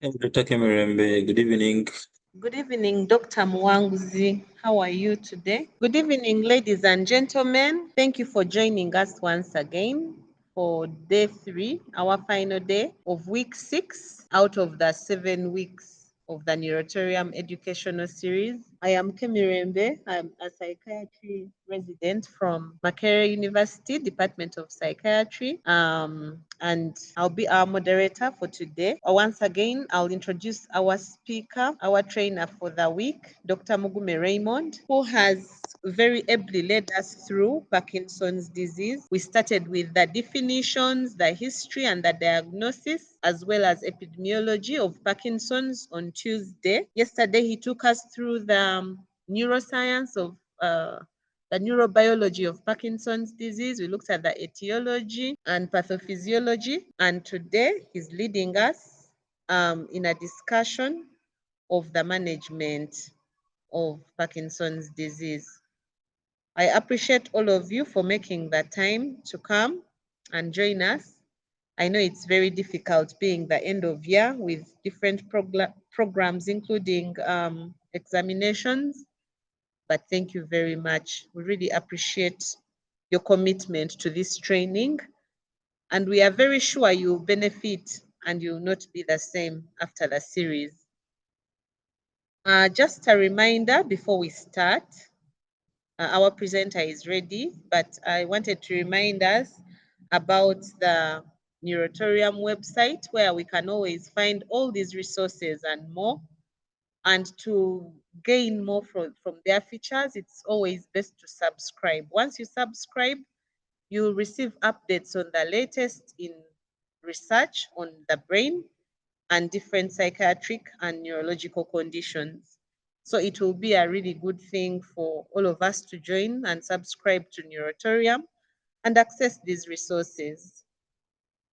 Dr. Kemirembe, good evening. Good evening, Dr. Mwanguzi. How are you today? Good evening, ladies and gentlemen. Thank you for joining us once again for day 3, our final day of week 6 out of the 7 weeks of the Neurotarium Educational Series. I am Kemirembe. I'm a psychiatry resident from Makerere University, Department of Psychiatry. And I'll be our moderator for today. Once again, I'll introduce our speaker, our trainer for the week, Dr. Mugume Raymond, who has very ably led us through Parkinson's disease. We started with the definitions, the history, and the diagnosis, as well as epidemiology of Parkinson's on Tuesday. Yesterday, he took us through the neuroscience of the neurobiology of Parkinson's disease. We looked at the etiology and pathophysiology. And today he's leading us in a discussion of the management of Parkinson's disease. I appreciate all of you for making the time to come and join us. I know it's very difficult being the end of year with different programs, including examinations, but thank you very much. We really appreciate your commitment to this training, and we are very sure you'll benefit and you'll not be the same after the series. Just a reminder before we start, our presenter is ready, but I wanted to remind us about the Neurotarium website where we can always find all these resources and more. And to gain more from their features, it's always best to subscribe. Once you subscribe, you'll receive updates on the latest in research on the brain and different psychiatric and neurological conditions. So it will be a really good thing for all of us to join and subscribe to Neurotarium and access these resources.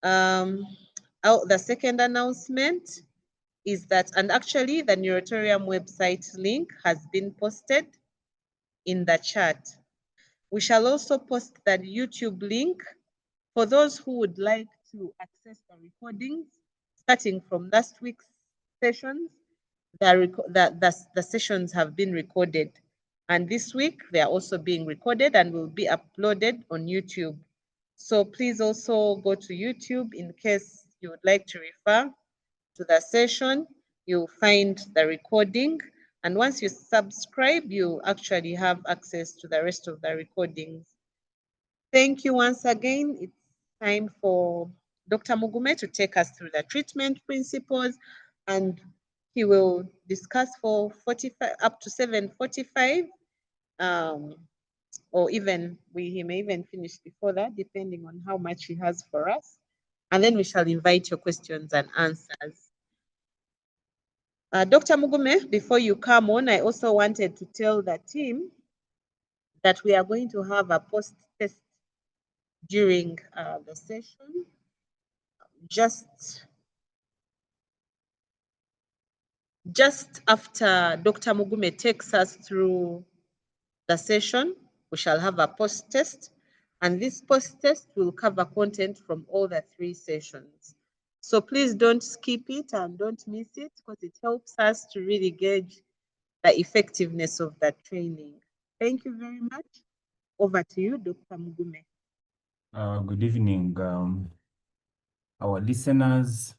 The second announcement is that, and actually the Neurotarium website link has been posted in the chat. We shall also post the YouTube link for those who would like to access the recordings starting from last week's sessions. The sessions have been recorded, and this week they are also being recorded and will be uploaded on YouTube. So please also go to YouTube in case you would like to refer to the session. You'll find the recording, and once you subscribe, you actually have access to the rest of the recordings. Thank you once again. It's time for Dr. Mugume to take us through the treatment principles, and he will discuss for 45 up to 7:45, or even he may even finish before that, depending on how much he has for us. And then we shall invite your questions and answers. Dr. Mugume, before you come on, I also wanted to tell the team that we are going to have a post-test during the session. Just after Dr. Mugume takes us through the session, we shall have a post-test, and this post-test will cover content from all the 3 sessions. So please don't skip it and don't miss it, because it helps us to really gauge the effectiveness of that training. Thank you very much. Over to you, Dr. Mugume. Good evening, our listeners.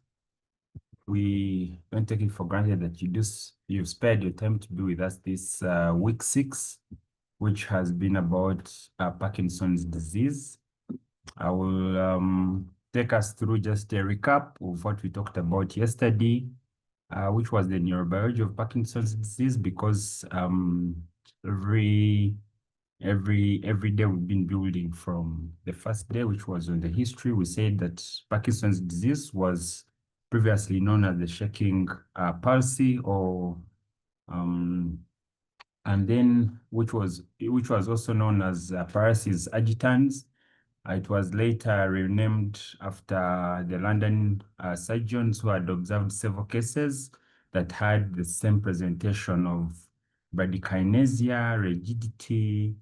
We don't take it for granted that you've spared your time to be with us this week 6, which has been about Parkinson's disease. I will take us through just a recap of what we talked about yesterday, which was the neurobiology of Parkinson's disease, because every day we've been building from the first day, which was on the history. We said that Parkinson's disease was previously known as the shaking palsy, or and then which was also known as paralysis agitans. It was later renamed after the London surgeons who had observed several cases that had the same presentation of bradykinesia, rigidity,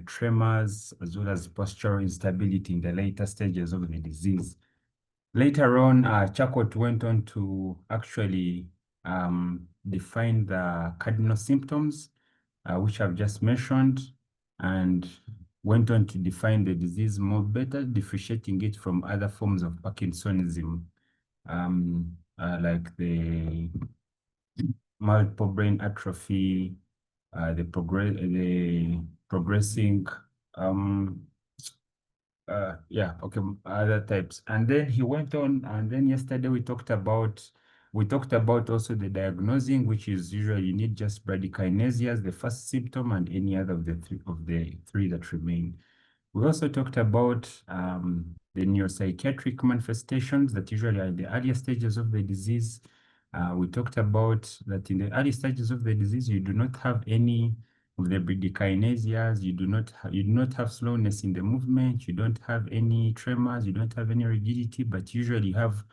tremors, as well as postural instability in the later stages of the disease. Later on, Chakot went on to actually define the cardinal symptoms, which I've just mentioned, and went on to define the disease more better, differentiating it from other forms of Parkinsonism, like the multiple brain atrophy, the progressing other types. And then he went on, and then yesterday we talked about also the diagnosing, which is usually you need just bradykinesia as the first symptom and any other of the three that remain. We also talked about the neuropsychiatric manifestations that usually are in the earlier stages of the disease. We talked about that in the early stages of the disease, you do not have any of the bradykinesias, you do not have slowness in the movement, you don't have any tremors, you don't have any rigidity, but usually you have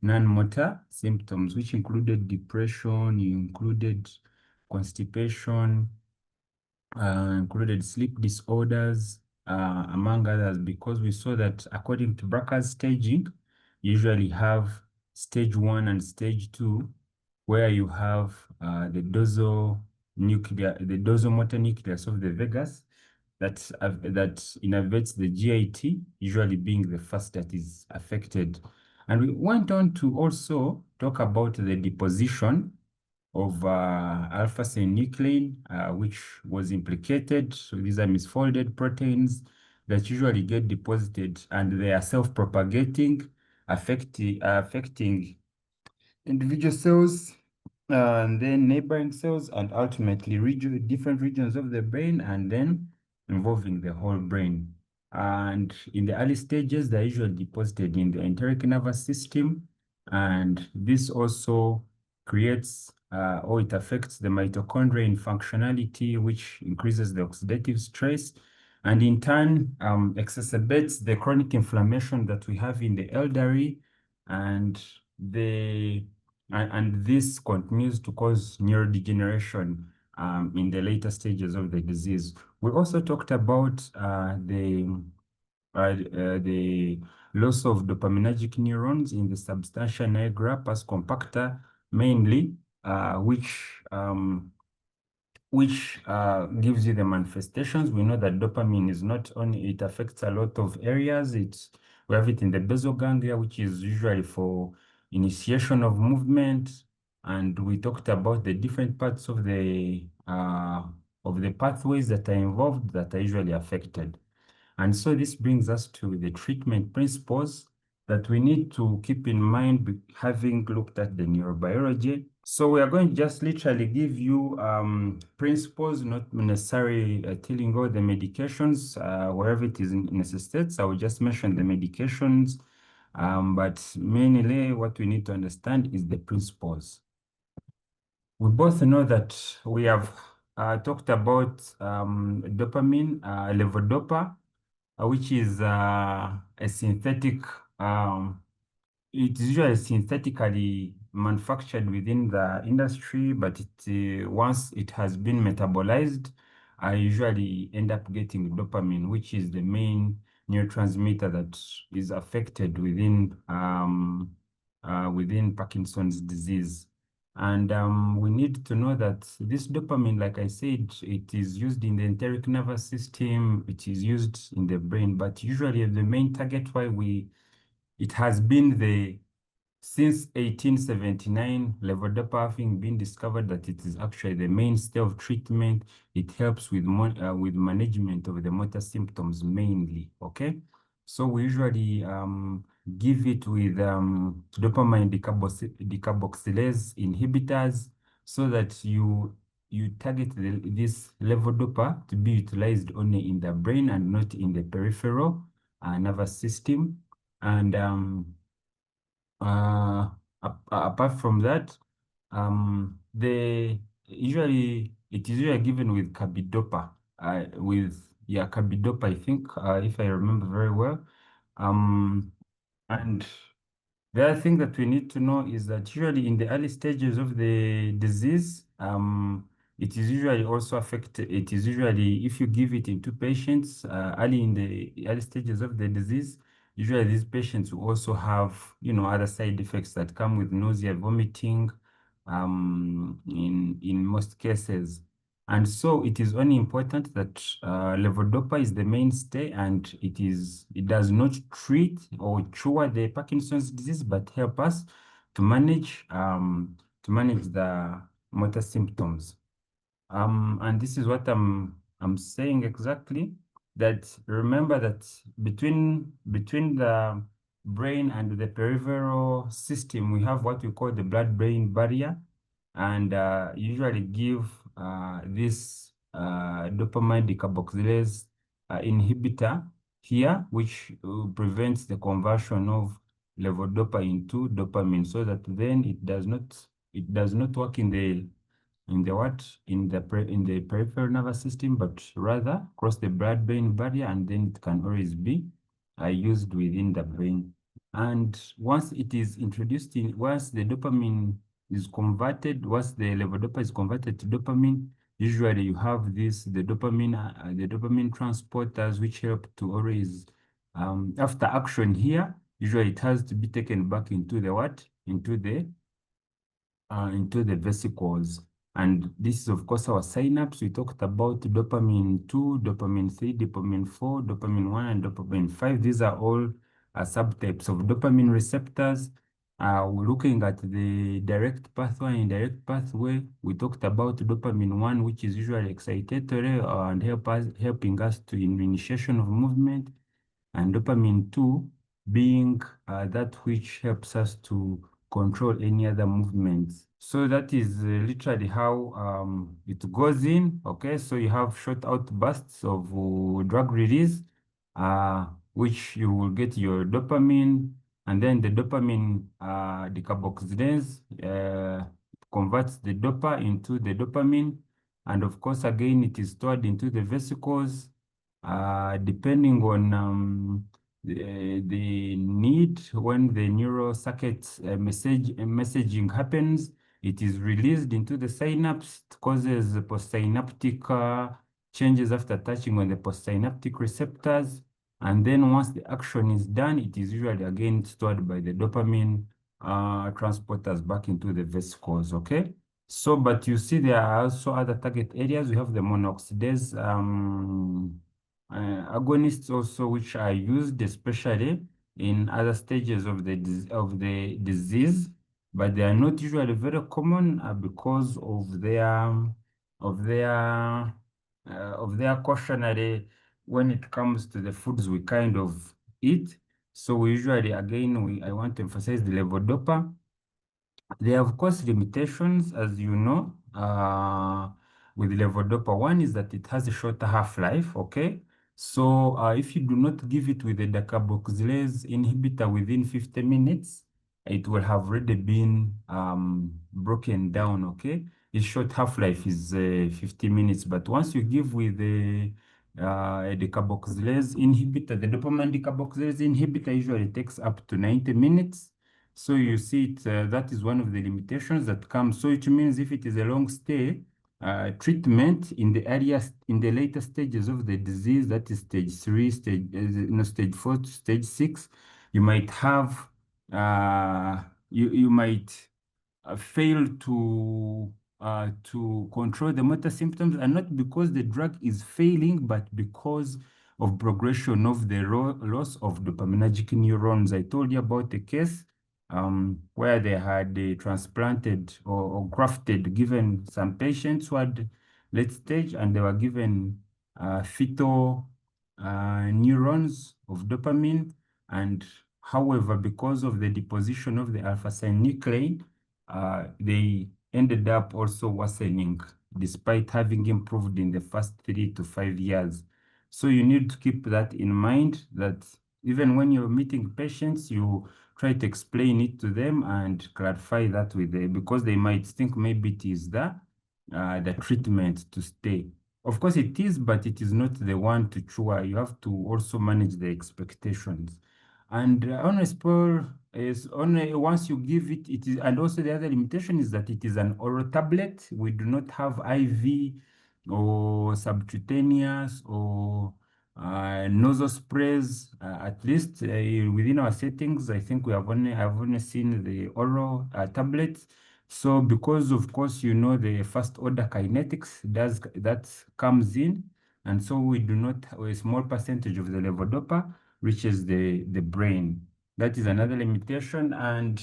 non-motor symptoms, which included depression, included constipation, included sleep disorders, among others, because we saw that according to Bracker's staging, you usually have stage 1 and stage 2, where you have the dorsal motor nucleus of the vagus that innervates the GIT, usually being the first that is affected. And we went on to also talk about the deposition of alpha-synuclein, which was implicated. So these are misfolded proteins that usually get deposited, and they are self-propagating, affecting individual cells, and then neighboring cells, and ultimately different regions of the brain, and then involving the whole brain. And in the early stages, they're usually deposited in the enteric nervous system, and this also creates or it affects the mitochondria in functionality, which increases the oxidative stress, and in turn exacerbates the chronic inflammation that we have in the elderly, and this continues to cause neurodegeneration in the later stages of the disease. We also talked about the loss of dopaminergic neurons in the substantia nigra pars compacta, mainly, which gives you the manifestations. We know that dopamine is not only, it affects a lot of areas. We have it in the basal ganglia, which is usually for initiation of movement. And we talked about the different parts of the pathways that are involved that are usually affected. And so this brings us to the treatment principles that we need to keep in mind, having looked at the neurobiology. So we are going to just literally give you principles, not necessarily telling all the medications, wherever it is necessitates. I will just mention the medications, but mainly what we need to understand is the principles. We both know that we have talked about dopamine, levodopa, which is a synthetic, it's usually synthetically manufactured within the industry, but once it has been metabolized, I usually end up getting dopamine, which is the main neurotransmitter that is affected within Parkinson's disease. And we need to know that this dopamine, like I said, it is used in the enteric nervous system, it is used in the brain, but usually the main target why it has been since 1879, levodopa having been discovered that it is actually the mainstay of treatment. It helps with management of the motor symptoms mainly, okay? So we usually give it with dopamine decarboxylase inhibitors, so that you target this levodopa to be utilized only in the brain and not in the peripheral nervous system. And apart from that, it is usually given with carbidopa, carbidopa, I think, if I remember very well. And the other thing that we need to know is that usually in the early stages of the disease, it is usually also affected. It is usually, if you give it into patients early in the early stages of the disease, usually these patients will also have, other side effects that come with nausea, vomiting, in most cases. And so it is only important that levodopa is the mainstay, and it does not treat or cure the Parkinson's disease, but help us to manage the motor symptoms. And this is what I'm saying exactly, that remember that between the brain and the peripheral system, we have what we call the blood-brain barrier, and usually give this dopamine decarboxylase inhibitor here, which prevents the conversion of levodopa into dopamine, so that then it does not work in the peripheral nervous system, but rather cross the blood-brain barrier, and then it can always be used within the brain. And once it is introduced once the dopamine is converted, once the levodopa is converted to dopamine, usually you have the dopamine transporters, which help to always, after action here, usually it has to be taken back into the vesicles. And this is, of course, our synapse. We talked about dopamine 2, dopamine 3, dopamine 4, dopamine 1, and dopamine 5. These are all subtypes of dopamine receptors. We're looking at the direct pathway and indirect pathway. We talked about dopamine 1, which is usually excitatory and helping us to in initiation of movement, and dopamine 2 being that which helps us to control any other movements. So that is literally how it goes in. Okay, so you have short outbursts of drug release, which you will get your dopamine, and then the dopamine decarboxylase converts the dopa into the dopamine, and of course, again, it is stored into the vesicles, depending on the need. When the neural circuit messaging happens, it is released into the synapse. It causes postsynaptic changes after touching on the postsynaptic receptors. And then once the action is done, it is usually again stored by the dopamine transporters back into the vesicles, okay? So, but you see there are also other target areas. We have the monoxidase agonists also, which are used especially in other stages of the disease, but they are not usually very common because of their cautionary when it comes to the foods we kind of eat. So we usually, again, I want to emphasize the levodopa. There are, of course, limitations, as you know, with levodopa. One is that it has a shorter half-life, okay? So if you do not give it with a decarboxylase inhibitor within 50 minutes, it will have already been broken down, okay? Its short half-life is 50 minutes, but once you give with a decarboxylase inhibitor, the dopamine decarboxylase inhibitor usually takes up to 90 minutes. So you see that is one of the limitations that comes. So it means if it is a long stay, treatment in the later stages of the disease, that is stage 3, stage 4 to stage 6, you might have, you might fail to control the motor symptoms, and not because the drug is failing, but because of progression of the loss of dopaminergic neurons. I told you about the case where they had transplanted or grafted, given some patients who had late stage, and they were given fetal neurons of dopamine. And however, because of the deposition of the alpha-synuclein, they ended up also worsening despite having improved in the first 3 to 5 years. So you need to keep that in mind, that even when you're meeting patients, you try to explain it to them and clarify that with them, because they might think maybe it is the treatment to stay. Of course it is, but it is not the one to cure. You have to also manage the expectations. And on a spur is only once you give it, it is, and also the other limitation is that it is an oral tablet. We do not have IV or subcutaneous or Nasal sprays, at least within our settings, I think I've only seen the oral tablets. So because of course the first order kinetics that comes in, and so we do not a small percentage of the levodopa reaches the brain. That is another limitation, and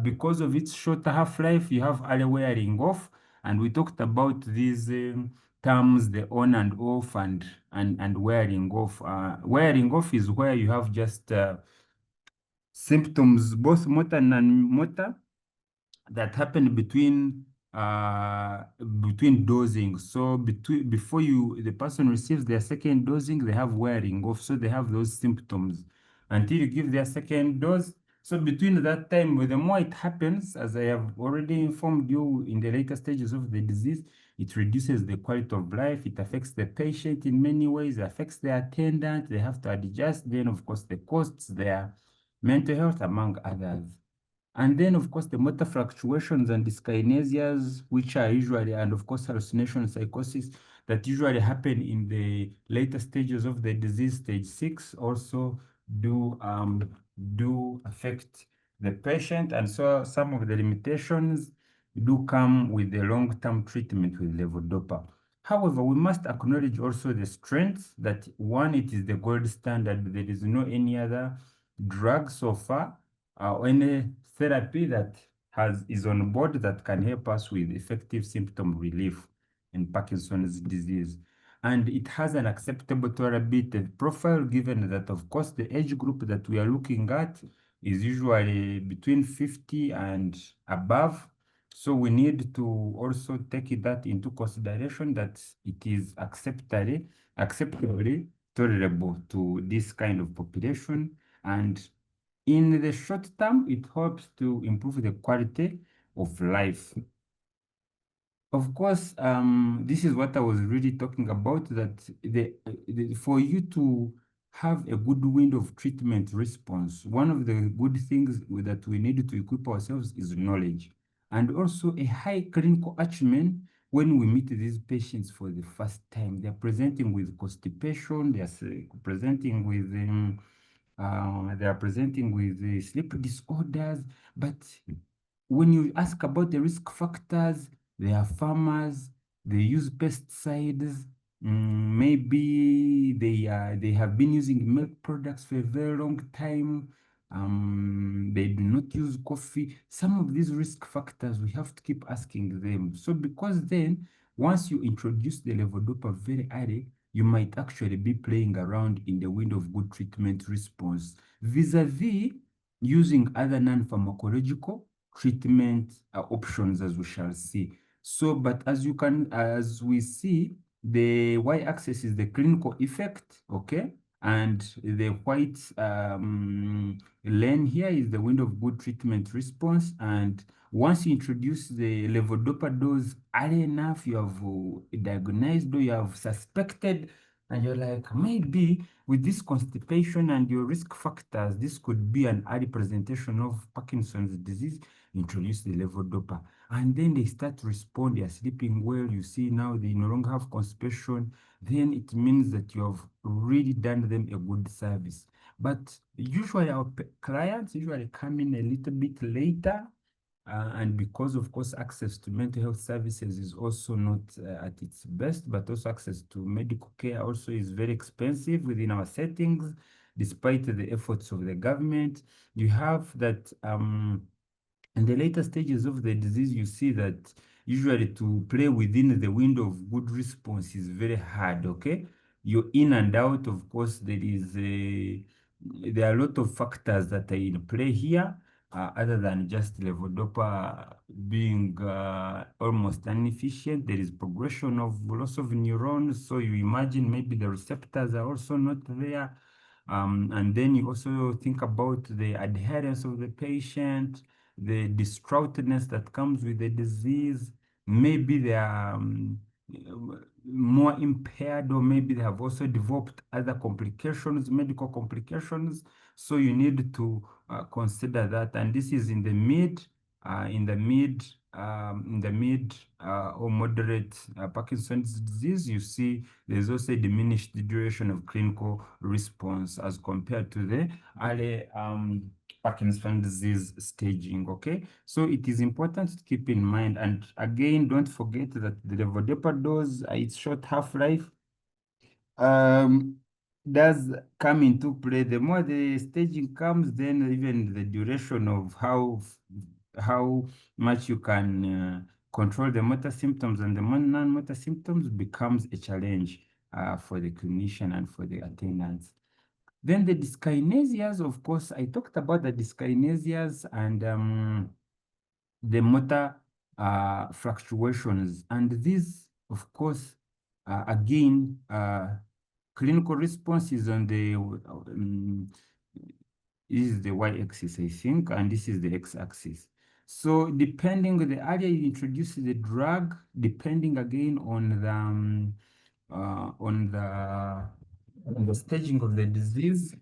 because of its shorter half-life, you have early wearing off, and we talked about these terms, the on and off and wearing off. Wearing off is where you have just symptoms, both motor and non-motor, that happen between dosing. So before the person receives their second dosing, they have wearing off, so they have those symptoms until you give their second dose. So between that time, the more it happens, as I have already informed you in the later stages of the disease, it reduces the quality of life. It affects the patient in many ways. It affects the attendant. They have to adjust. Then, of course, the costs, their mental health, among others. And then, of course, the motor fluctuations and dyskinesias, which are usually, and of course, hallucination psychosis that usually happen in the later stages of the disease, stage 6, also do affect the patient. And so some of the limitations do come with the long-term treatment with levodopa. However, we must acknowledge also the strengths that one, it is the gold standard. There is no any other drug so far or any therapy that is on board that can help us with effective symptom relief in Parkinson's disease. And it has an acceptable tolerability profile, given that, of course, the age group that we are looking at is usually between 50 and above. So we need to also take that into consideration, that it is acceptably tolerable to this kind of population. And in the short term, it helps to improve the quality of life. Of course, this is what I was really talking about, that for you to have a good window of treatment response, one of the good things that we need to equip ourselves is knowledge, and also a high clinical acumen. When we meet these patients for the first time, they're presenting with constipation, presenting with they are presenting with sleep disorders, but when you ask about the risk factors, they are farmers, they use pesticides, maybe they have been using milk products for a very long time. They do not use coffee. Some of these risk factors, we have to keep asking them. So because then, once you introduce the levodopa very early, you might actually be playing around in the window of good treatment response, vis-a-vis using other non-pharmacological treatment options, as we shall see. So, but as we see, the y-axis is the clinical effect, okay? And the white lane here is the window of good treatment response. And once you introduce the levodopa dose early enough, you have diagnosed or you have suspected, and you're like, maybe with this constipation and your risk factors, this could be an early presentation of Parkinson's disease. Introduce the levodopa, and then they start to respond. They are sleeping well. You see now they no longer have constipation. Then it means that you have really done them a good service. But usually our clients usually come in a little bit later. And because, of course, access to mental health services is also not at its best, but also access to medical care also is very expensive within our settings, despite the efforts of the government. You have that in the later stages of the disease, you see that usually to play within the window of good response is very hard, okay? You're in and out, of course, there are a lot of factors that are in play here, other than just levodopa being almost inefficient. There is progression of loss of neurons, so you imagine maybe the receptors are also not there. And then you also think about the adherence of the patient, the distraughtness that comes with the disease. Maybe they are more impaired, or maybe they have also developed other complications, medical complications. So you need to consider that. And this is in the mid in the mid or moderate Parkinson's disease, you see there's also a diminished duration of clinical response as compared to the early Parkinson's disease staging. Okay, so it is important to keep in mind, and again, don't forget that the levodopa dose, its short half-life does come into play. The more the staging comes, then even the duration of how much you can control the motor symptoms and the non-motor symptoms becomes a challenge for the clinician and for the attendants. Then the dyskinesias, of course, I talked about the dyskinesias and the motor fluctuations, and these, of course, again, clinical response is on the this is the y-axis, I think, and this is the x-axis. So depending on the area you introduce the drug, depending again on the staging of the disease,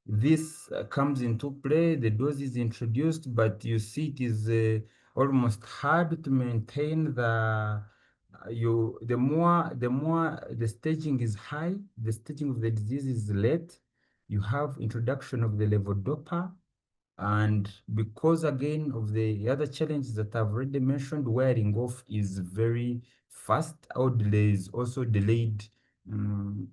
this comes into play. The dose is introduced, but you see it is almost hard to maintain the more the staging is high, the staging of the disease is late, you have introduction of the levodopa, and because again of the other challenges that I've already mentioned, wearing off is very fast, or delay is also delayed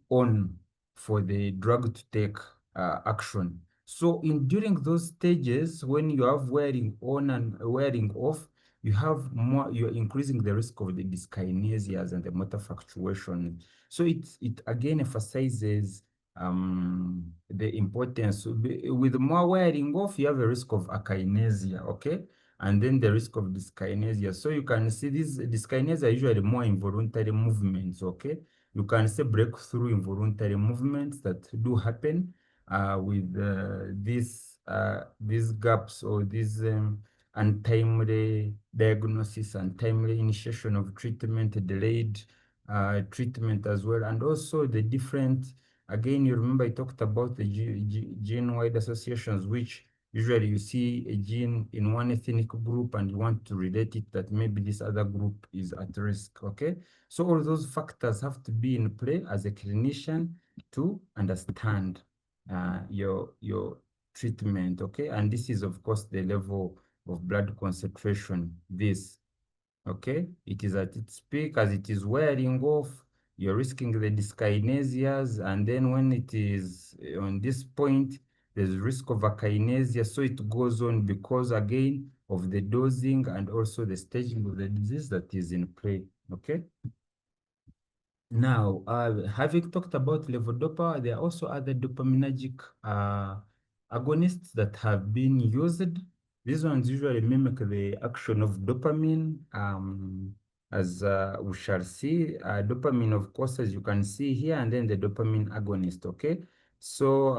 on for the drug to take action. So during those stages, when you have wearing on and wearing off, you're increasing the risk of the dyskinesias and the motor fluctuation. So it again emphasizes the importance. With more wearing off, you have a risk of akinesia, okay? And then the risk of dyskinesia. So you can see these dyskinesia are usually more involuntary movements, okay? You can see breakthrough involuntary movements that do happen with these gaps or these untimely diagnosis, untimely initiation of treatment, delayed treatment as well, and also the different, again, you remember I talked about the gene-wide associations, which usually you see a gene in one ethnic group and you want to relate it that maybe this other group is at risk, okay? So all those factors have to be in play as a clinician to understand your treatment, okay? And this is, of course, the level of blood concentration, this, okay? It is at its peak. As it is wearing off, you're risking the dyskinesias, and then when it is on this point, there's risk of akinesia. So it goes on because, again, of the dosing and also the staging of the disease that is in play, okay? Now, having talked about levodopa, there are also other dopaminergic agonists that have been used. These ones usually mimic the action of dopamine, as we shall see. Dopamine, of course, as you can see here, and then the dopamine agonist, okay? So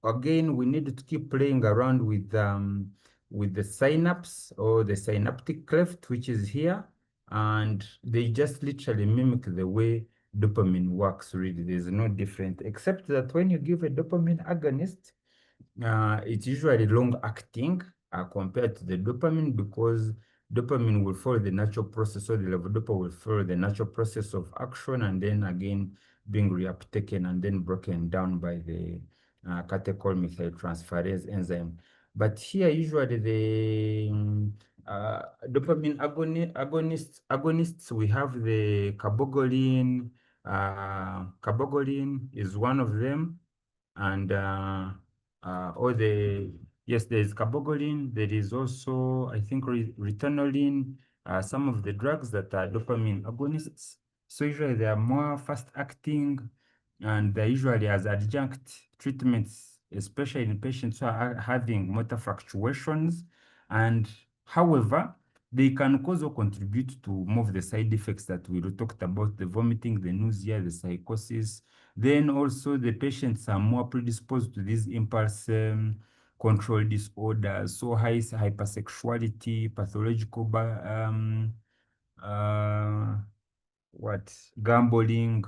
again, we need to keep playing around with the synapse or the synaptic cleft, which is here, and they just literally mimic the way dopamine works. Really, there's no different, except that when you give a dopamine agonist, it's usually long acting compared to the dopamine, because dopamine will follow the natural process, or the levodopa will follow the natural process of action, and then again being reuptaken and then broken down by the catechol-methyltransferase enzyme. But here, usually the dopamine agonists, we have the cabogoline. Cabogoline is one of them, and yes, there is cabogoline. There is also, I think, ritonoline. Some of the drugs that are dopamine agonists. So usually they are more fast acting, and they're usually as adjunct treatments, especially in patients who are having motor fluctuations. And however, they can also contribute to more of the side effects that we talked about: the vomiting, the nausea, the psychosis. Then also the patients are more predisposed to these impulse control disorders, so high hypersexuality, pathological gambling,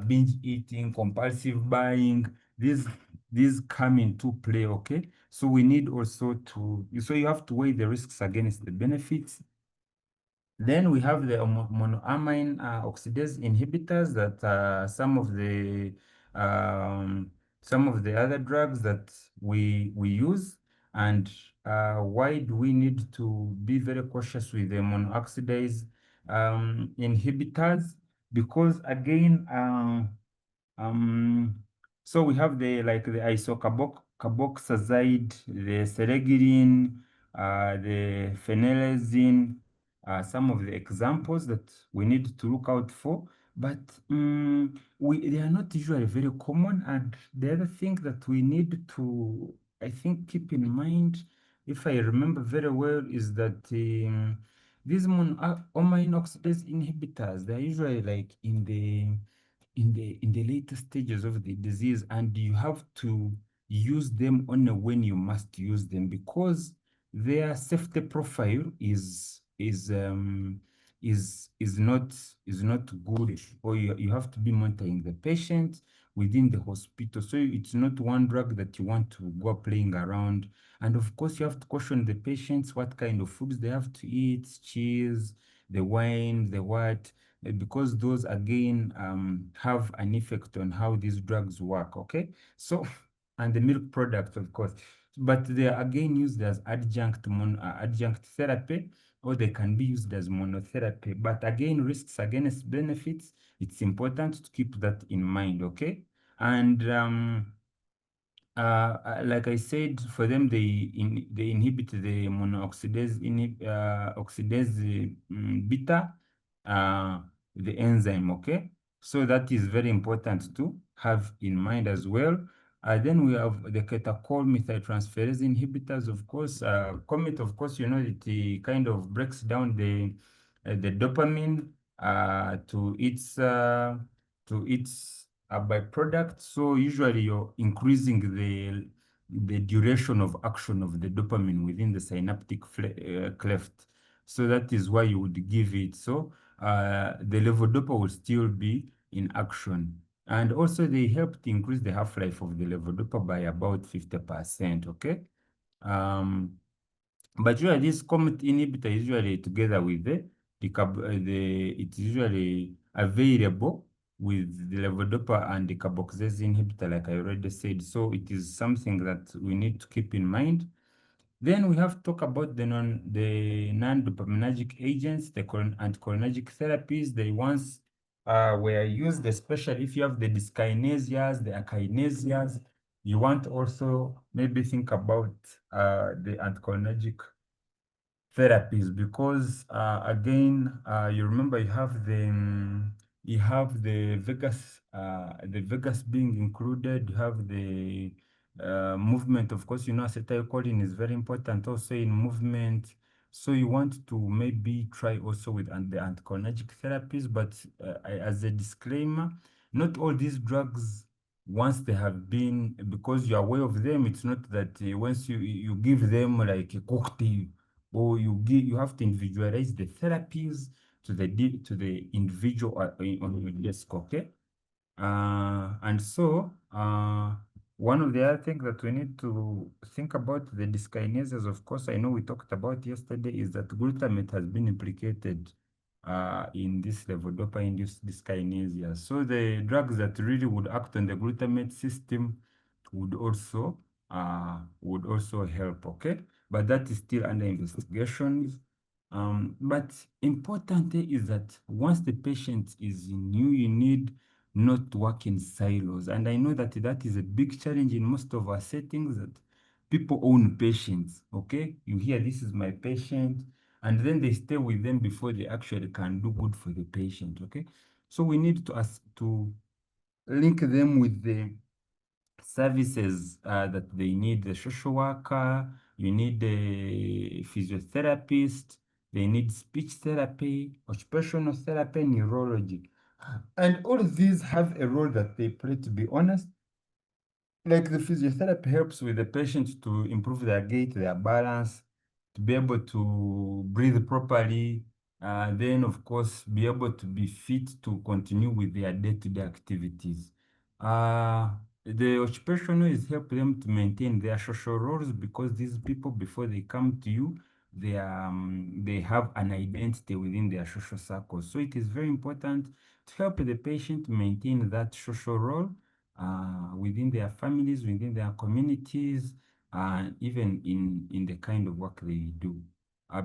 binge eating, compulsive buying. These come into play, okay? So we need also so you have to weigh the risks against the benefits. Then we have the monoamine oxidase inhibitors that some of the other drugs that we use. And why do we need to be very cautious with the monooxidase inhibitors? Because again, um, so we have the isocarboxazide, the seregirin, the phenelazine, some of the examples that we need to look out for, but they are not usually very common. And the other thing that we need to, I think, keep in mind, if I remember very well, is that these monoamine oxidase inhibitors, they're usually like in the later stages of the disease, and you have to use them only when you must use them, because their safety profile is not good, or you have to be monitoring the patient within the hospital. So it's not one drug that you want to go playing around. And of course, you have to caution the patients what kind of foods they have to eat, cheese, the wine, the what, because those again have an effect on how these drugs work. Okay, so and the milk products, of course, but they are again used as adjunct therapy, or they can be used as monotherapy. But again, risks against benefits, it's important to keep that in mind. Okay, and like I said, for them, they inhibit the oxidase beta, the enzyme. Okay, so that is very important to have in mind as well. Then we have the catechol methyltransferase inhibitors. Of course, COMET, of course, you know, it kind of breaks down the dopamine to its a byproduct. So usually you're increasing the duration of action of the dopamine within the synaptic cleft. So that is why you would give it. So the levodopa will still be in action. And also they help to increase the half-life of the levodopa by about 50%, okay? But usually this comet inhibitor is usually together with it's usually available with the levodopa and the carboxylase inhibitor, like I already said. So it is something that we need to keep in mind. Then we have to talk about the non-dopaminergic agents, the anticholinergic therapies. They once were used, especially if you have the dyskinesias, the achinesias. You want also maybe think about the anticholinergic therapies, because again, you remember you have the Vegas being included. You have the movement. Of course, you know, acetylcholine is very important also in movement. So you want to maybe try also with the anticholinergic therapies, but as a disclaimer, not all these drugs, once they have been, because you're aware of them, it's not that once you give them like a cocktail, or you have to individualize the therapies to the individual on your desk. Okay, and so one of the other things that we need to think about the dyskinesias, of course, I know we talked about yesterday, is that glutamate has been implicated in this levodopa-induced dyskinesia. So the drugs that really would act on the glutamate system would also help. Okay, but that is still under investigation. But important is that once the patient is in you need not to work in silos. And I know that that is a big challenge in most of our settings, that people own patients. Okay, you hear, this is my patient, and then they stay with them before they actually can do good for the patient. Okay, so we need to link them with the services that they need: the social worker, you need the physiotherapist, they need speech therapy, occupational therapy, neurology. And all of these have a role that they play, to be honest. Like the physiotherapy helps with the patient to improve their gait, their balance, to be able to breathe properly, then of course be able to be fit to continue with their day-to-day activities. The occupationalists help them to maintain their social roles, because these people, before they come to you, they have an identity within their social circle. So it is very important to help the patient maintain that social role within their families, within their communities, even in the kind of work they do.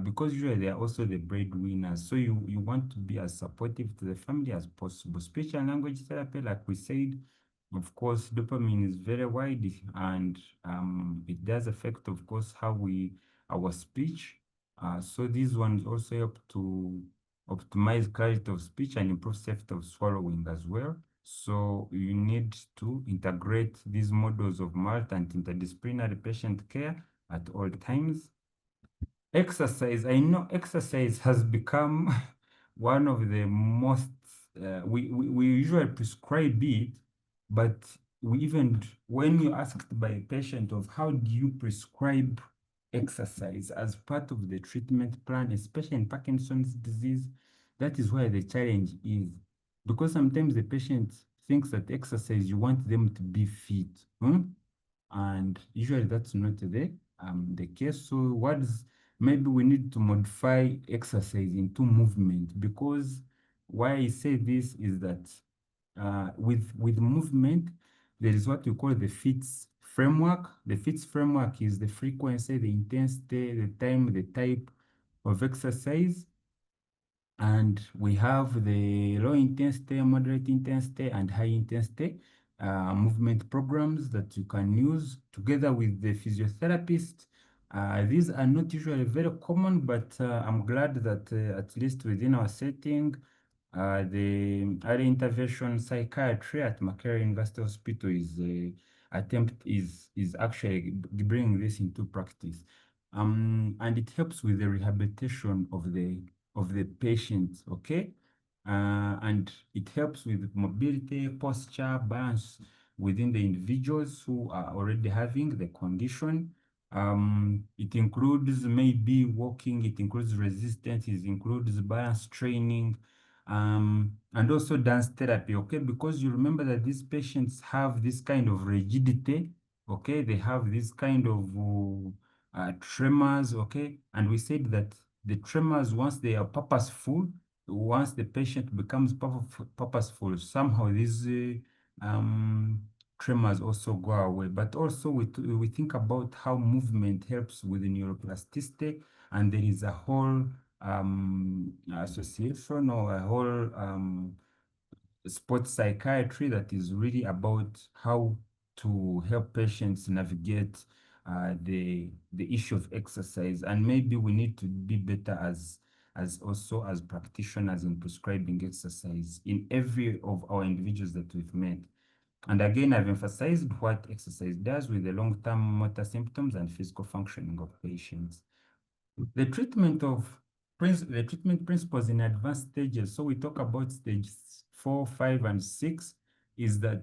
Because usually they are also the breadwinners. So you want to be as supportive to the family as possible. Speech and language therapy, like we said, of course, dopamine is very wide, and it does affect, of course, our speech. So these ones also help to optimize clarity of speech and improve safety of swallowing as well. So you need to integrate these models of multi and interdisciplinary patient care at all times. Exercise, I know exercise has become one of the most, we usually prescribe it, but we even, when you're asked by a patient of how do you prescribe exercise as part of the treatment plan, especially in Parkinson's disease, that is where the challenge is. Because sometimes the patient thinks that exercise, you want them to be fit. And usually that's not the case. So maybe we need to modify exercise into movement, because why I say this is that with movement, there is what we call the FITS framework. The FITS framework is the frequency, the intensity, the time, the type of exercise. And we have the low intensity, moderate intensity, and high intensity movement programs that you can use together with the physiotherapist. These are not usually very common, but I'm glad that at least within our setting, the early intervention psychiatry at Makerere University Hospital is actually bringing this into practice. And it helps with the rehabilitation of the patient, okay? And it helps with mobility, posture, balance within the individuals who are already having the condition. It includes maybe walking, it includes resistance, it includes balance training, and also dance therapy, okay? Because you remember that these patients have this kind of rigidity, okay? They have this kind of tremors, okay? And we said that the tremors, once they are purposeful, once the patient becomes purposeful, somehow these tremors also go away. But also we think about how movement helps with the neuroplasticity, and there is a whole association or a whole sports psychiatry that is really about how to help patients navigate the issue of exercise. And maybe we need to be better as also as practitioners in prescribing exercise in every of our individuals that we've met. And again, I've emphasized what exercise does with the long-term motor symptoms and physical functioning of patients. The treatment principles in advanced stages. So we talk about stages 4, 5, and 6, is that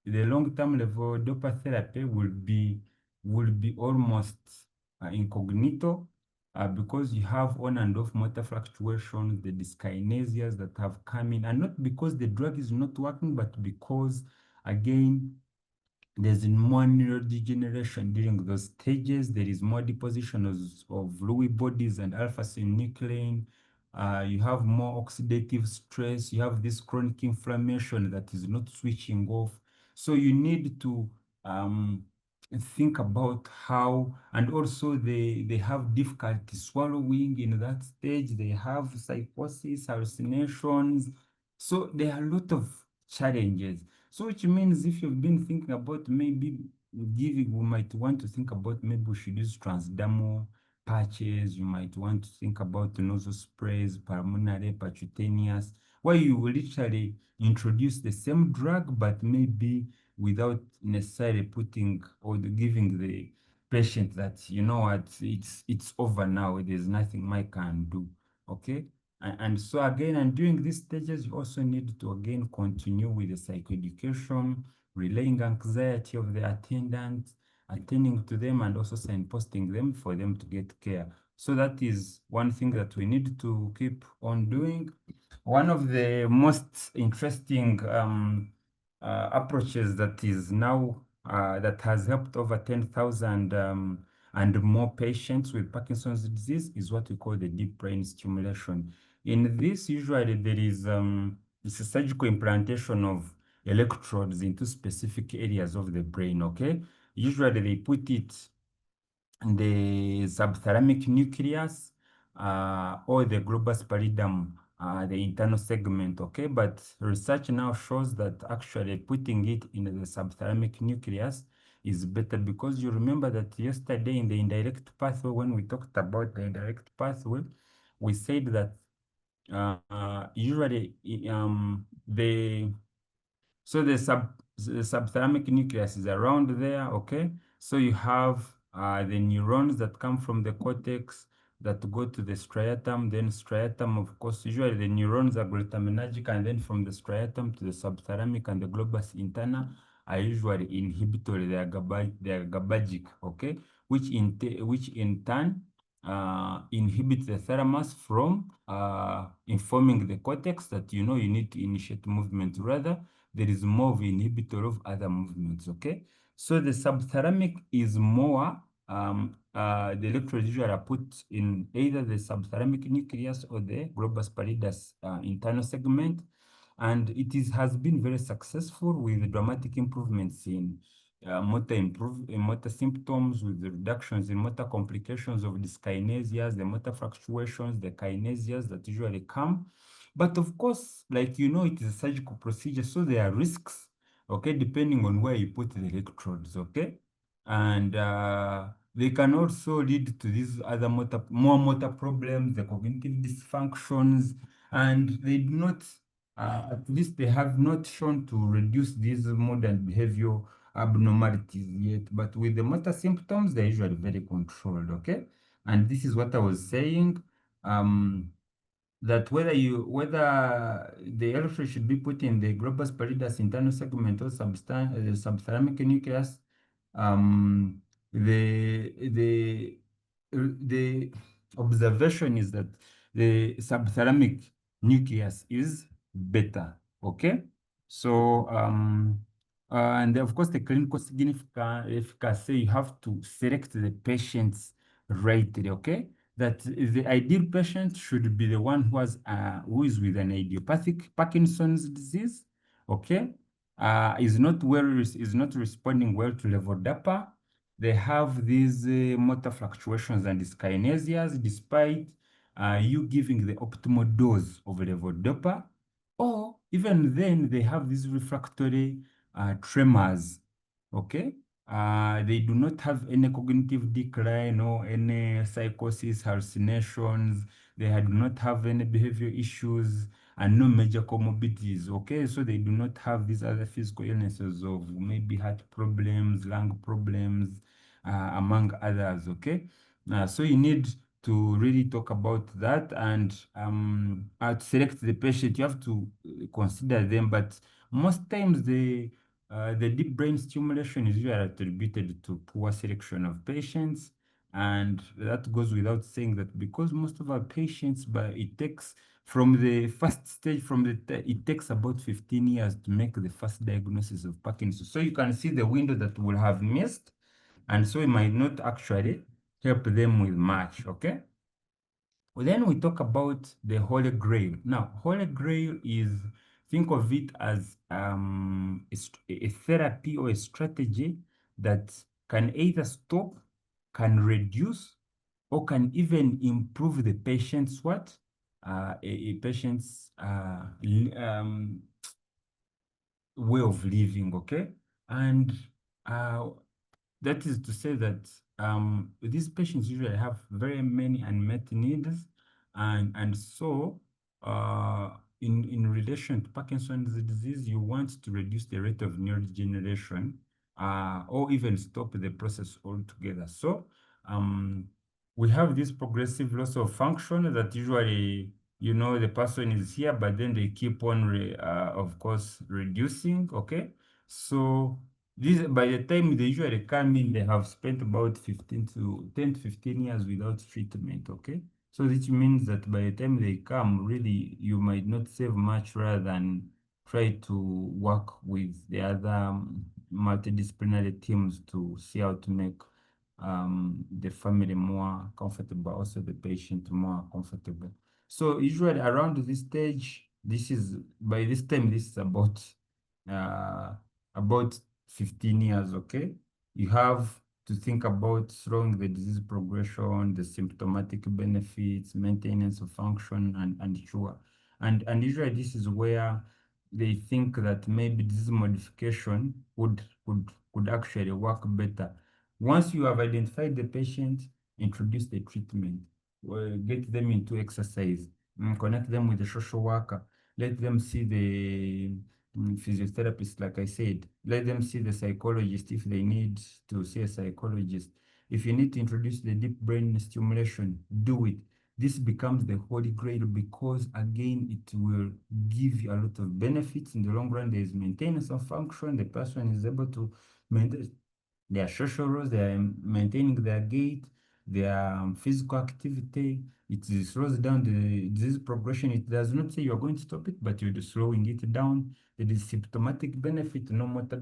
the long-term levodopa therapy will be almost incognito, because you have on and off motor fluctuations, the dyskinesias that have come in, and not because the drug is not working, but because, again, there's more neurodegeneration during those stages. There is more deposition of Lewy bodies and alpha-synuclein. You have more oxidative stress. You have this chronic inflammation that is not switching off. So you need to think about how, and also they have difficulty swallowing in that stage. They have psychosis, hallucinations. So there are a lot of challenges. So which means if you've been thinking about maybe giving, we might want to think about maybe we should use transdermal patches. You might want to think about nasal sprays, pulmonary, percutaneous, where you will literally introduce the same drug, but maybe without necessarily putting or giving the patient that, you know what, it's over now, there's nothing I can do, okay? And so again, and during these stages, you also need to again continue with the psychoeducation, relaying anxiety of the attendant, attending to them, and also signposting them for them to get care. So that is one thing that we need to keep on doing. One of the most interesting approaches that is now that has helped over 10,000 and more patients with Parkinson's disease is what we call the deep brain stimulation. In this, usually there is it's a surgical implantation of electrodes into specific areas of the brain, okay? Usually they put it in the subthalamic nucleus or the globus pallidum, the internal segment, okay? But research now shows that actually putting it in the subthalamic nucleus is better, because you remember that yesterday in the indirect pathway, when we talked about the indirect pathway, we said that usually the subthalamic nucleus is around there, okay? So you have the neurons that come from the cortex that go to the striatum, then striatum, of course, usually the neurons are glutaminergic, and then from the striatum to the subthalamic and the globus interna are usually inhibitory, they are GABAergic, okay? Which in turn inhibit the thalamus from informing the cortex that you need to initiate movement. Rather, there is more of inhibitor of other movements, okay? So the subthalamic is more, the electrodes usually are put in either the subthalamic nucleus or the globus pallidus internal segment, and has been very successful with dramatic improvements in motor symptoms, with the reductions in motor complications of dyskinesias, the motor fluctuations, the kinesias that usually come. But of course, like it is a surgical procedure, so there are risks, okay, depending on where you put the electrodes, okay? And they can also lead to these other more motor problems, the cognitive dysfunctions, and they do not, at least they have not shown to reduce these modern behavioral abnormalities yet. But with the motor symptoms, they're usually very controlled, okay? And this is what I was saying. That whether the electrode should be put in the globus pallidus internal segment or subthalamic nucleus, the observation is that the subthalamic nucleus is better, okay? So and of course the clinical efficacy, you have to select the patients rightly, okay? That the ideal patient should be the one who is with an idiopathic Parkinson's disease, okay? Is not responding well to levodopa. They have these motor fluctuations and dyskinesias despite you giving the optimal dose of levodopa, or even then they have these refractory tremors, okay? They do not have any cognitive decline or any psychosis, hallucinations. They do not have any behavior issues and no major comorbidities, okay? So they do not have these other physical illnesses of maybe heart problems, lung problems, among others, okay? So you need to really talk about that, and to select the patient, you have to consider them, but most times the deep brain stimulation is usually attributed to poor selection of patients, and that goes without saying that because most of our patients, but it takes from the first stage, it takes about 15 years to make the first diagnosis of Parkinson's. So you can see the window that we'll have missed, and so it might not actually help them with much, okay? Well, then we talk about the Holy Grail. Now, Holy Grail is, think of it as a therapy or a strategy that can either stop, can reduce, or can even improve the patient's what? A patient's way of living, okay? And that is to say that these patients usually have very many unmet needs, and so in relation to Parkinson's disease, you want to reduce the rate of neurodegeneration or even stop the process altogether. So we have this progressive loss of function that usually, the person is here, but then they keep on, of course, reducing, okay? So by the time they usually come in, they have spent about 10 to 15 years without treatment, okay? So this means that by the time they come, really, you might not save much rather than try to work with the other multidisciplinary teams to see how to make the family more comfortable, also the patient more comfortable. So usually around this stage, by this time, this is about 15 years, okay? You have to think about slowing the disease progression, the symptomatic benefits, maintenance of function, and cure. And usually this is where they think that maybe disease modification could actually work better. Once you have identified the patient, introduce the treatment, get them into exercise, connect them with the social worker, let them see the physiotherapist, like I said, let them see the psychologist if they need to see a psychologist. If you need to introduce the deep brain stimulation, do it. This becomes the holy grail because, again, it will give you a lot of benefits. In the long run, there is maintenance of function. The person is able to maintain their social roles, they are maintaining their gait, their physical activity. It slows down the disease progression. It does not say you are going to stop it, but you're slowing it down. There is symptomatic benefit, no motor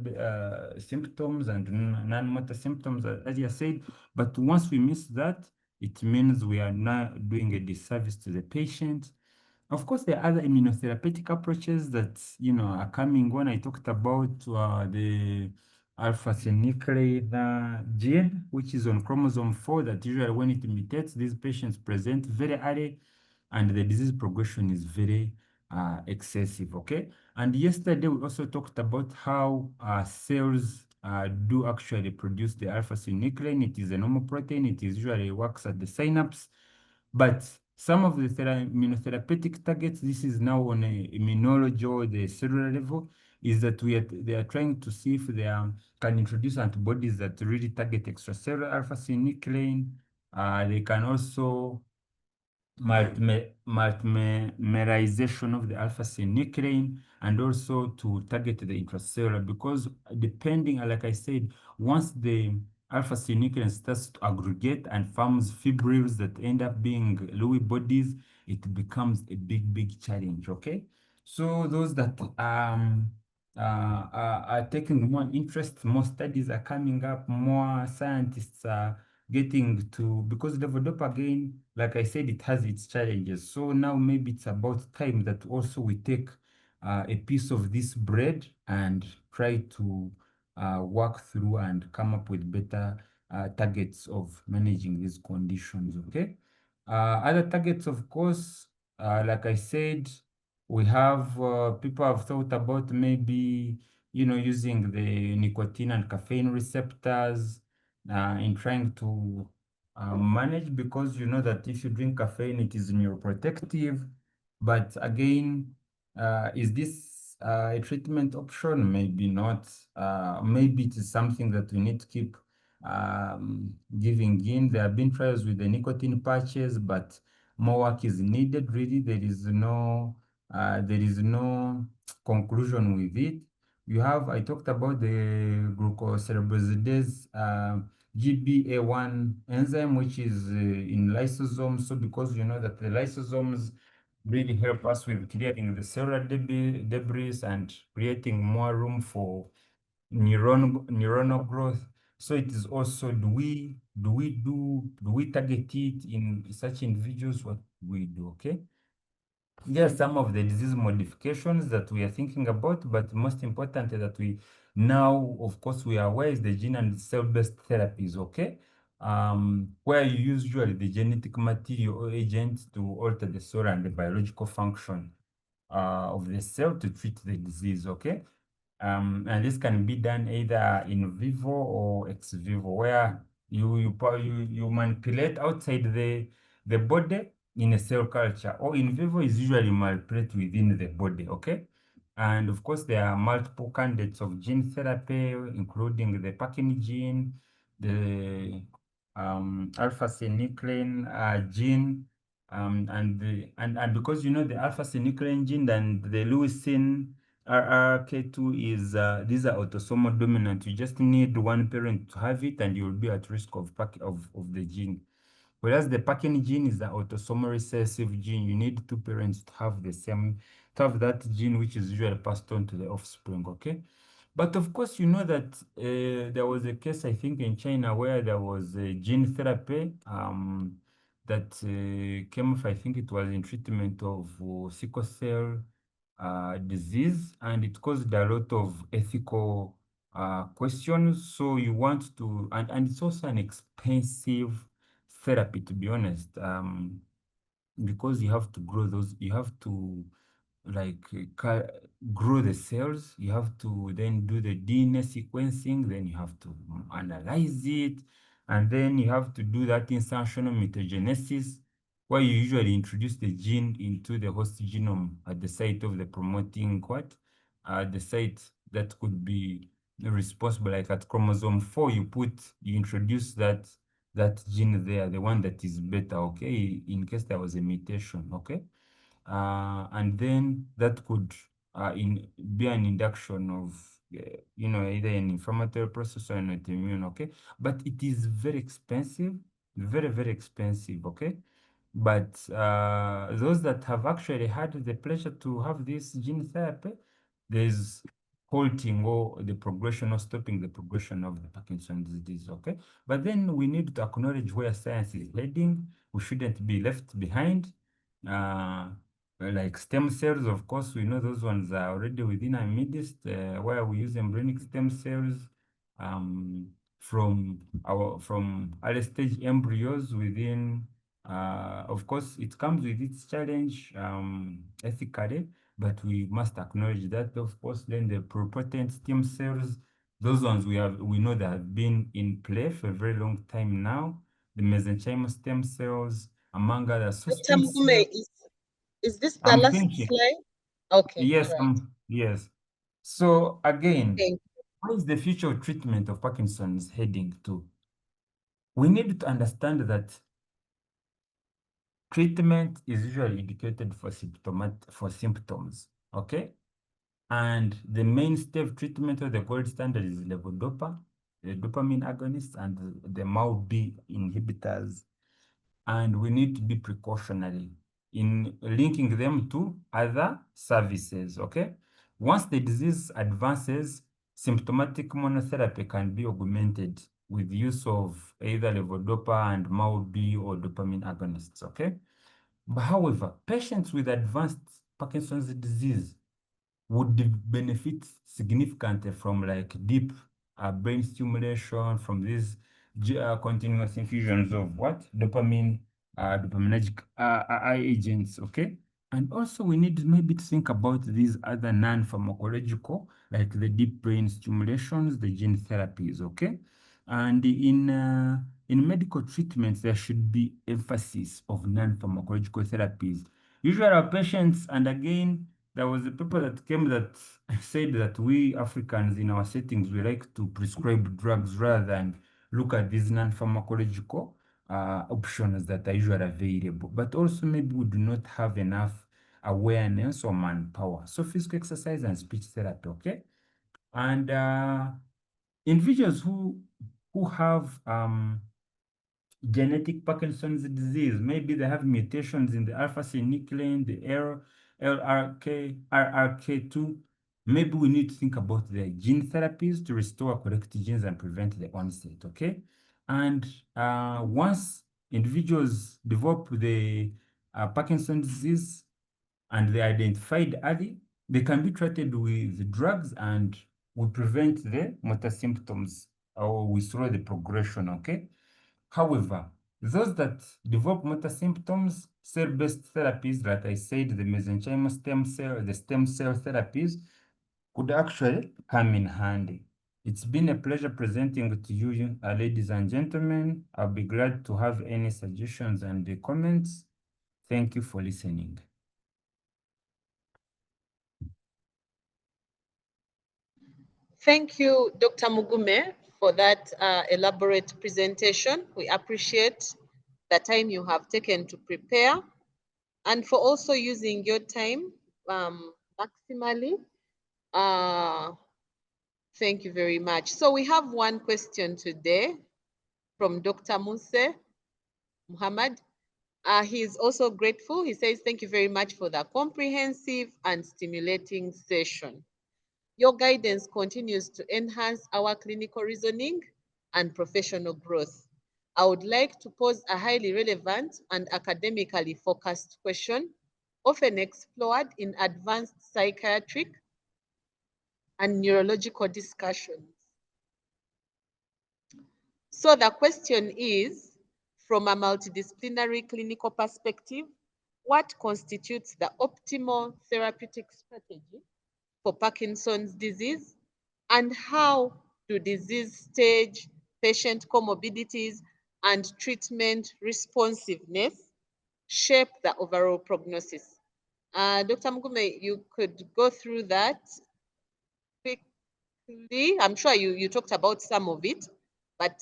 symptoms and non-motor symptoms, as you said. But once we miss that, it means we are not doing a disservice to the patient. Of course, there are other immunotherapeutic approaches that are coming. When I talked about the alpha-synuclein gene, which is on chromosome 4, that usually when it mutates, these patients present very early and the disease progression is very excessive, okay? And yesterday we also talked about how cells do actually produce the alpha-synuclein. It is a normal protein. It usually works at the synapse. But some of the immunotherapeutic targets, this is now on a immunology or the cellular level, is that they are trying to see if they can introduce antibodies that really target extracellular alpha-synuclein. They can also multimerization of the alpha-synuclein and also to target the intracellular, because depending, like I said, once the alpha-synuclein starts to aggregate and forms fibrils that end up being Lewy bodies, it becomes a big challenge, okay? So those that are taking more interest, more studies are coming up, more scientists are getting to, because levodopa, again, like I said, it has its challenges. So now maybe it's about time that also we take a piece of this bread and try to work through and come up with better targets of managing these conditions, okay? Other targets, of course, like I said, we have people have thought about maybe using the nicotine and caffeine receptors in trying to manage, because you know that if you drink caffeine, it is neuroprotective. But again, is this a treatment option? Maybe not. Maybe it is something that we need to keep giving in. There have been trials with the nicotine patches, but more work is needed. Really, there is no conclusion with it. I talked about the glucocerebrosidase GBA1 enzyme, which is in lysosomes. So because you know that the lysosomes really help us with clearing the cellular debris and creating more room for neuronal growth. So it is also, do we target it in such individuals? What we do, okay? There are some of the disease modifications that we are thinking about, but most important is that we now, of course, we are aware is the gene and cell-based therapies, okay? Where you use usually the genetic material or agent to alter the cellular and the biological function of the cell to treat the disease, okay? And this can be done either in vivo or ex vivo, where you manipulate outside the body in a cell culture, or in vivo is usually manipulated within the body, okay? And of course, there are multiple candidates of gene therapy, including the Parkinson gene, the alpha-synuclein gene, and because you know the alpha-synuclein gene and the leucine RRK2 is these are autosomal dominant. You just need one parent to have it, and you'll be at risk of the gene. Whereas the Parkin gene is the autosomal recessive gene. You need two parents to have that gene, which is usually passed on to the offspring, okay? But of course, you know that there was a case, I think, in China where there was a gene therapy that came off, I think it was in treatment of sickle cell disease, and it caused a lot of ethical questions. So you want to, and it's also an expensive therapy, to be honest, because you have to grow those, you have to like grow the cells, you have to then do the DNA sequencing, then you have to analyze it, and then you have to do that insertional mutagenesis, where you usually introduce the gene into the host genome at the site of the promoting the site that could be responsible, like at chromosome 4, you introduce that gene there, the one that is better, okay, in case there was a mutation, okay? And then that could be an induction of, either an inflammatory process or an autoimmune, okay? But it is very expensive, very, very expensive, okay? But those that have actually had the pleasure to have this gene therapy, there's halting or the progression or stopping the progression of the Parkinson's disease, okay? But then we need to acknowledge where science is heading. We shouldn't be left behind. Like stem cells, of course, we know those ones are already within our midst, where we use embryonic stem cells from early stage embryos within. Of course, it comes with its challenge ethically, but we must acknowledge that, of course. Then the pluripotent stem cells, those ones we know that have been in play for a very long time now. The mesenchymal stem cells, among others. So Dr. stem Mugume, cells, is this the I'm last finishing. slide? Okay, Yes, all right. yes. So again, Thank where is the future of treatment of Parkinson's heading to? We need to understand that treatment is usually indicated for symptoms, okay? And the mainstay of treatment or the gold standard is levodopa, the dopamine agonists, and the MAO-B inhibitors. And we need to be precautionary in linking them to other services, okay? Once the disease advances, symptomatic monotherapy can be augmented with use of either levodopa and MAO-B or dopamine agonists, okay? But however, patients with advanced Parkinson's disease would benefit significantly from like deep brain stimulation, from these continuous infusions of what? Dopamine, dopaminergic eye agents, okay? And also we need maybe to think about these other non-pharmacological, like the deep brain stimulations, the gene therapies, okay? And in medical treatments, there should be emphasis of non-pharmacological therapies. Usually our patients, and again, there was a paper that came that said that we Africans in our settings, we like to prescribe drugs rather than look at these non-pharmacological options that are usually available. But also maybe we do not have enough awareness or manpower. So physical exercise and speech therapy, okay? And individuals who have genetic Parkinson's disease, maybe they have mutations in the alpha-synuclein, the RRK2. Maybe we need to think about the gene therapies to restore correct genes and prevent the onset, okay? And once individuals develop the Parkinson's disease and they identified early, they can be treated with drugs and we prevent the motor symptoms, or we slow the progression, okay? However, those that develop motor symptoms, cell-based therapies, like I said, the mesenchymal stem cell, the stem cell therapies, could actually come in handy. It's been a pleasure presenting to you, ladies and gentlemen. I'll be glad to have any suggestions and comments. Thank you for listening. Thank you, Dr. Mugume, for that elaborate presentation. We appreciate the time you have taken to prepare and for also using your time maximally. Thank you very much. So we have one question today from Dr. Muse. Muhammad. He is also grateful. He says, thank you very much for the comprehensive and stimulating session. Your guidance continues to enhance our clinical reasoning and professional growth. I would like to pose a highly relevant and academically focused question, often explored in advanced psychiatric and neurological discussions. So the question is, from a multidisciplinary clinical perspective, what constitutes the optimal therapeutic strategy for Parkinson's disease, and how do disease stage, patient comorbidities, and treatment responsiveness shape the overall prognosis? Dr. Mugume, you could go through that quickly. I'm sure you talked about some of it, but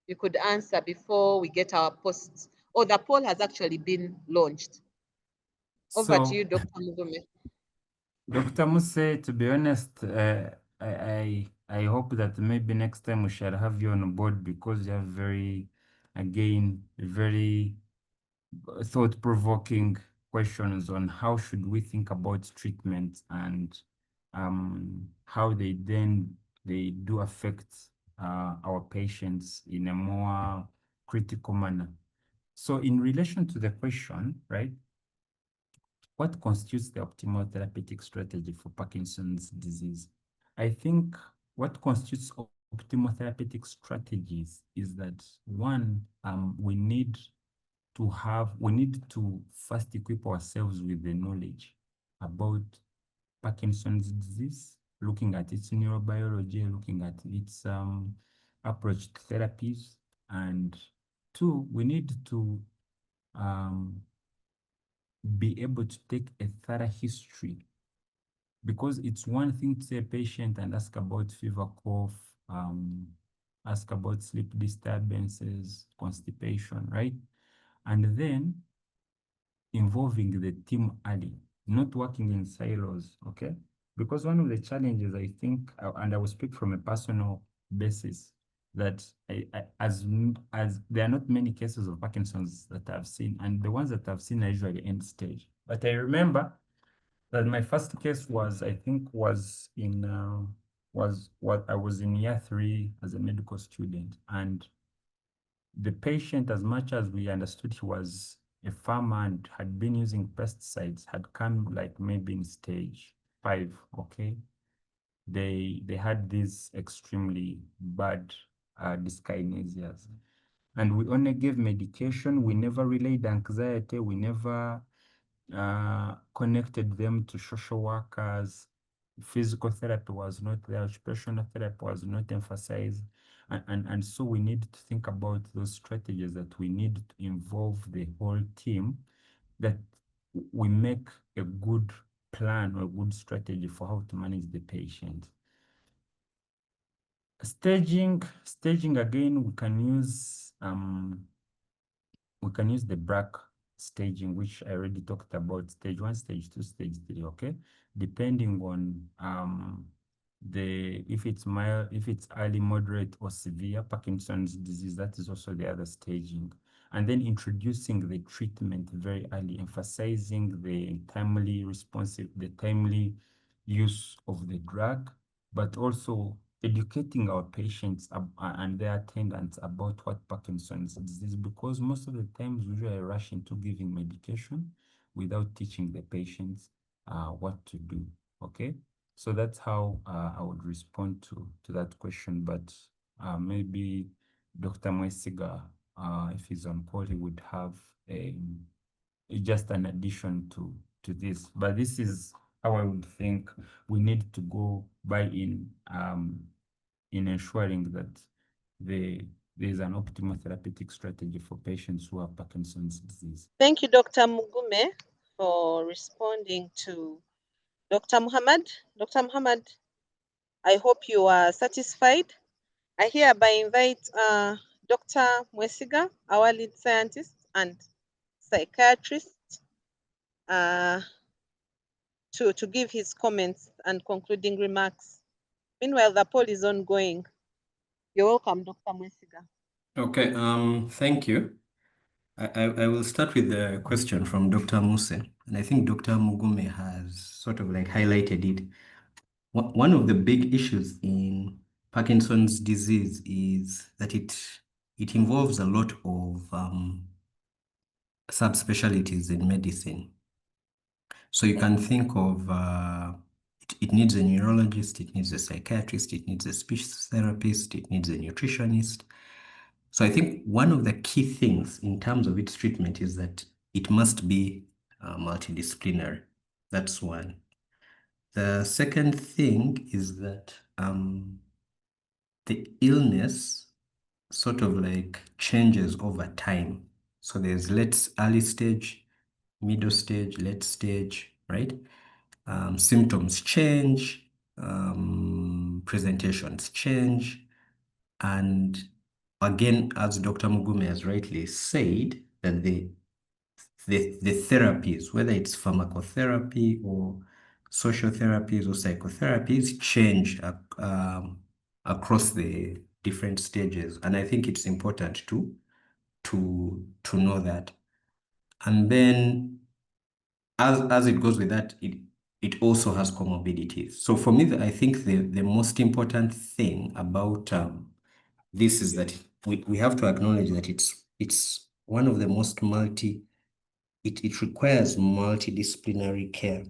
you could answer before we get our posts. Oh, the poll has actually been launched. Over to you, So, Dr. Mugume. Dr. Muse, to be honest, I hope that maybe next time we shall have you on board because you have very thought-provoking questions on how should we think about treatment and how they do affect our patients in a more critical manner. So in relation to the question, right, what constitutes the optimal therapeutic strategy for Parkinson's disease? I think what constitutes optimal therapeutic strategies is that one, we need to first equip ourselves with the knowledge about Parkinson's disease, looking at its neurobiology, looking at its approach to therapies. And two, we need to be able to take a thorough history, because it's one thing to see a patient and ask about fever, cough, ask about sleep disturbances, constipation, right? And then involving the team early, not working in silos, okay? Because one of the challenges, I think, and I will speak from a personal basis, that as there are not many cases of Parkinson's that I've seen, and the ones that I've seen are usually end stage. But I remember that my first case was, I think, was what I was in year 3 as a medical student, and the patient, as much as we understood he was a farmer and had been using pesticides, had come like maybe in stage 5, okay? They had these extremely bad dyskinesias. And we only gave medication. We never relayed anxiety. We never connected them to social workers. Physical therapy was not there. Occupational therapy was not emphasized. And so we need to think about those strategies, that we need to involve the whole team, that we make a good plan or a good strategy for how to manage the patient. Staging again, we can use the BRAC staging, which I already talked about, stage 1, stage 2, stage 3, okay? Depending on if it's mild, if it's early, moderate, or severe Parkinson's disease, that is also the other staging. And then introducing the treatment very early, emphasizing the timely use of the drug, but also educating our patients and their attendants about what Parkinson's disease, because most of the times we usually rush into giving medication without teaching the patients what to do, okay? So that's how I would respond to that question, but maybe Dr. Mwesiga, if he's on call, he would have just an addition to this. But this is how I would think we need to go by in ensuring that there's an optimal therapeutic strategy for patients who have Parkinson's disease. Thank you, Dr. Mugume, for responding to Dr. Muhammad. Dr. Muhammad, I hope you are satisfied. I hereby invite Dr. Mwesiga, our lead scientist and psychiatrist, to give his comments and concluding remarks. Meanwhile, the poll is ongoing. You're welcome, Dr. Mwesiga. Okay, thank you. I will start with the question from Dr. Muse, and I think Dr. Mugume has sort of like highlighted it. One of the big issues in Parkinson's disease is that it involves a lot of subspecialties in medicine. So you can think of it needs a neurologist, it needs a psychiatrist, it needs a speech therapist, it needs a nutritionist. So I think one of the key things in terms of its treatment is that it must be multidisciplinary. That's one. The second thing is that the illness sort of like changes over time. So there's early stage, middle stage, late stage, right? Symptoms change, presentations change, and again, as Dr. Mugume has rightly said, that the therapies, whether it's pharmacotherapy or social therapies or psychotherapies, change across the different stages. And I think it's important to know that. And then as it goes with that, it also has comorbidities. So for me, I think the most important thing about this is that we have to acknowledge that it's one of the most it requires multidisciplinary care.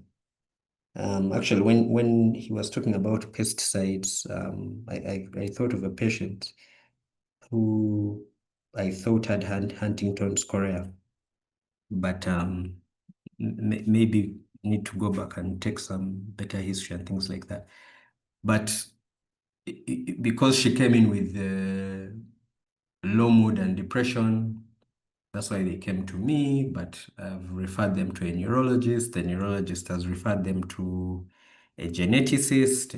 Actually, when he was talking about pesticides, I thought of a patient who I thought had Huntington's chorea, but maybe need to go back and take some better history and things like that. But because she came in with low mood and depression, that's why they came to me, but I've referred them to a neurologist. The neurologist has referred them to a geneticist.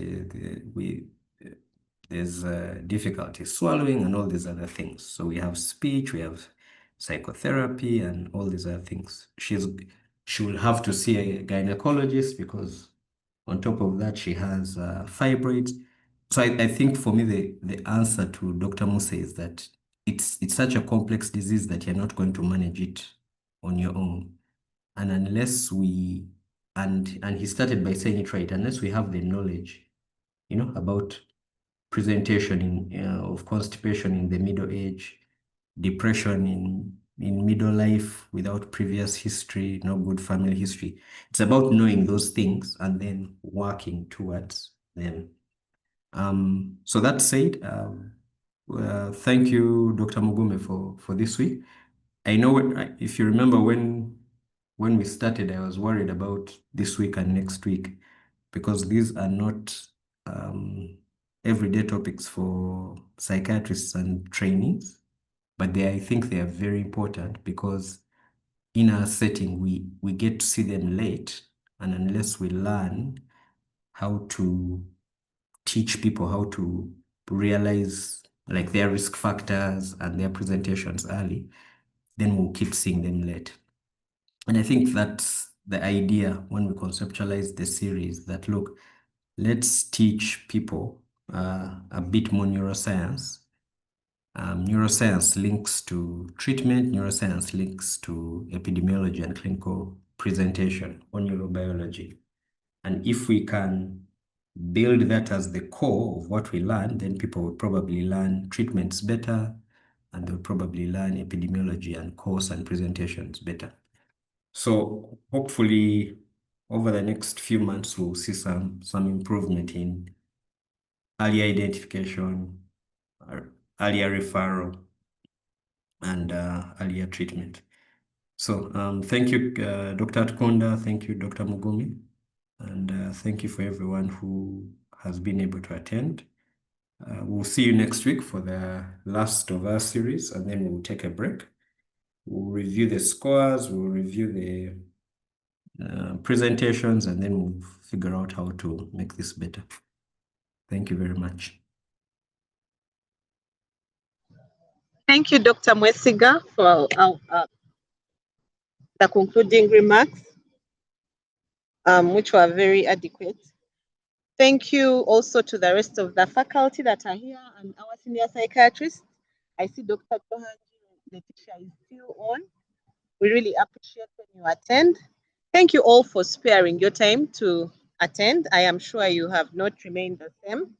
There's difficulty swallowing and all these other things. So we have speech, we have psychotherapy and all these other things. She will have to see a gynecologist because on top of that, she has fibroids. So I think for me, the answer to Dr. Muse is that it's such a complex disease that you're not going to manage it on your own. And unless and he started by saying it right, unless we have the knowledge, about presentation of constipation in the middle age, depression in middle life without previous history, no good family history. It's about knowing those things and then working towards them. So that said, thank you, Dr. Mugume, for this week. I know if you remember when we started, I was worried about this week and next week because these are not everyday topics for psychiatrists and trainees, but I think they are very important because in our setting, we get to see them late, and unless we learn how to teach people how to realize like their risk factors and their presentations early, then we'll keep seeing them late. And I think that's the idea when we conceptualize the series, that look, let's teach people a bit more neuroscience. Neuroscience links to treatment, neuroscience links to epidemiology and clinical presentation on neurobiology. And if we can build that as the core of what we learn, then people will probably learn treatments better, and they'll probably learn epidemiology and course and presentations better. So hopefully over the next few months, we'll see some improvement in early identification, earlier referral, and earlier treatment. So thank you, Dr. Atkonda. Thank you, Dr. Mugume. And thank you for everyone who has been able to attend. We'll see you next week for the last of our series, and then we'll take a break. We'll review the scores, we'll review the presentations, and then we'll figure out how to make this better. Thank you very much. Thank you, Dr. Mwesiga, for the concluding remarks, which were very adequate. Thank you also to the rest of the faculty that are here and our senior psychiatrists. I see Dr. Johanji Letitia is still on. We really appreciate when you attend. Thank you all for sparing your time to attend. I am sure you have not remained the same.